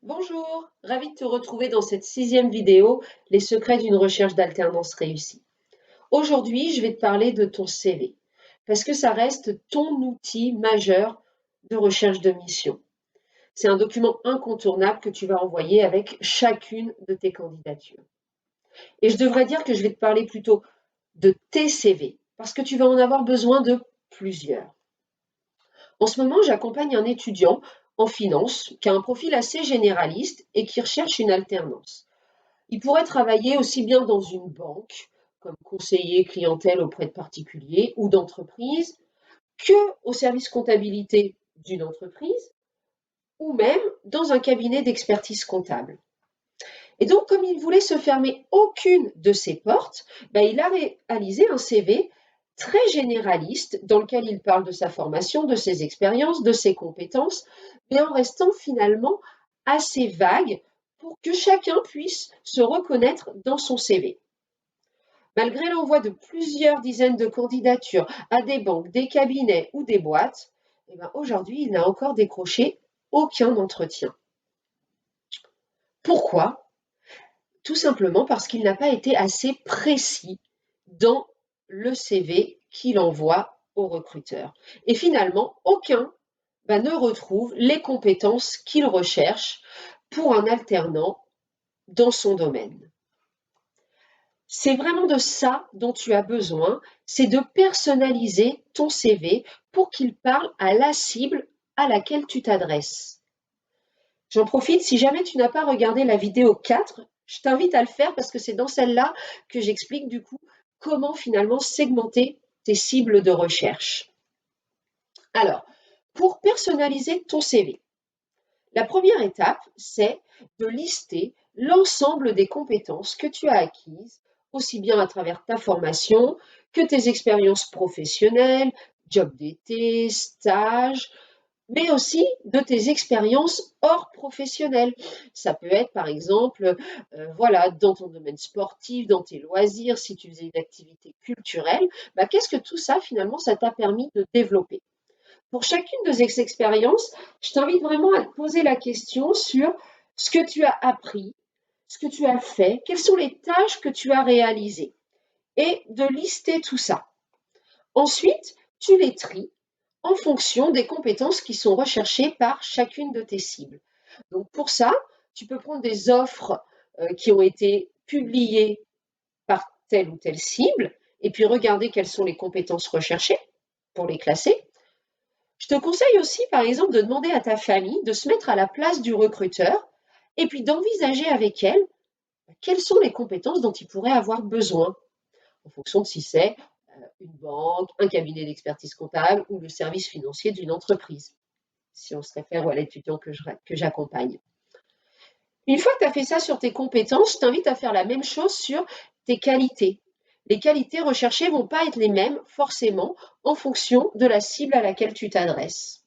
Bonjour, ravi de te retrouver dans cette sixième vidéo, les secrets d'une recherche d'alternance réussie. Aujourd'hui, je vais te parler de ton CV, parce que ça reste ton outil majeur de recherche de mission. C'est un document incontournable que tu vas envoyer avec chacune de tes candidatures. Et je devrais dire que je vais te parler plutôt de tes CV, parce que tu vas en avoir besoin de plusieurs. En ce moment, j'accompagne un étudiant en finance qui a un profil assez généraliste et qui recherche une alternance. Il pourrait travailler aussi bien dans une banque, comme conseiller clientèle auprès de particuliers ou d'entreprises, que au service comptabilité d'une entreprise, ou même dans un cabinet d'expertise comptable. Et donc, comme il voulait se fermer aucune de ces portes, il a réalisé un CV très généraliste dans lequel il parle de sa formation, de ses expériences, de ses compétences, mais en restant finalement assez vague pour que chacun puisse se reconnaître dans son CV. Malgré l'envoi de plusieurs dizaines de candidatures à des banques, des cabinets ou des boîtes, aujourd'hui, il n'a encore décroché aucun entretien. Pourquoi? Tout simplement parce qu'il n'a pas été assez précis dans le CV qu'il envoie au recruteur. Et finalement, aucun ne retrouve les compétences qu'il recherche pour un alternant dans son domaine. C'est vraiment de ça dont tu as besoin, c'est de personnaliser ton CV pour qu'il parle à la cible à laquelle tu t'adresses. J'en profite, si jamais tu n'as pas regardé la vidéo 4, je t'invite à le faire parce que c'est dans celle-là que j'explique du coup comment finalement segmenter tes cibles de recherche. Alors, pour personnaliser ton CV, la première étape, c'est de lister l'ensemble des compétences que tu as acquises, aussi bien à travers ta formation que tes expériences professionnelles, job d'été, stages, mais aussi de tes expériences hors professionnel. Ça peut être par exemple, dans ton domaine sportif, dans tes loisirs, si tu faisais une activité culturelle, qu'est-ce que tout ça finalement ça t'a permis de développer? Pour chacune de ces expériences, je t'invite vraiment à te poser la question sur ce que tu as appris, ce que tu as fait, quelles sont les tâches que tu as réalisées et de lister tout ça. Ensuite, tu les tries en fonction des compétences qui sont recherchées par chacune de tes cibles. Donc pour ça, tu peux prendre des offres qui ont été publiées par telle ou telle cible et puis regarder quelles sont les compétences recherchées pour les classer. Je te conseille aussi, par exemple, de demander à ta famille de se mettre à la place du recruteur et puis d'envisager avec elle quelles sont les compétences dont il pourrait avoir besoin en fonction de si c'est une banque, un cabinet d'expertise comptable ou le service financier d'une entreprise, si on se réfère à l'étudiant que j'accompagne. Une fois que tu as fait ça sur tes compétences, je t'invite à faire la même chose sur tes qualités. Les qualités recherchées ne vont pas être les mêmes forcément en fonction de la cible à laquelle tu t'adresses.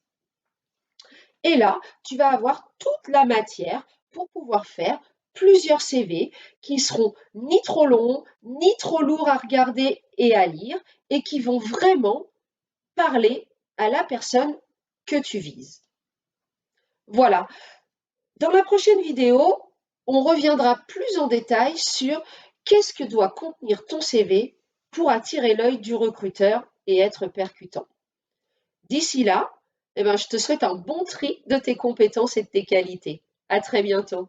Et là, tu vas avoir toute la matière pour pouvoir faire plusieurs CV qui seront ni trop longs, ni trop lourds à regarder et à lire, et qui vont vraiment parler à la personne que tu vises. Voilà. Dans la prochaine vidéo, on reviendra plus en détail sur qu'est-ce que doit contenir ton CV pour attirer l'œil du recruteur et être percutant. D'ici là, je te souhaite un bon tri de tes compétences et de tes qualités. À très bientôt.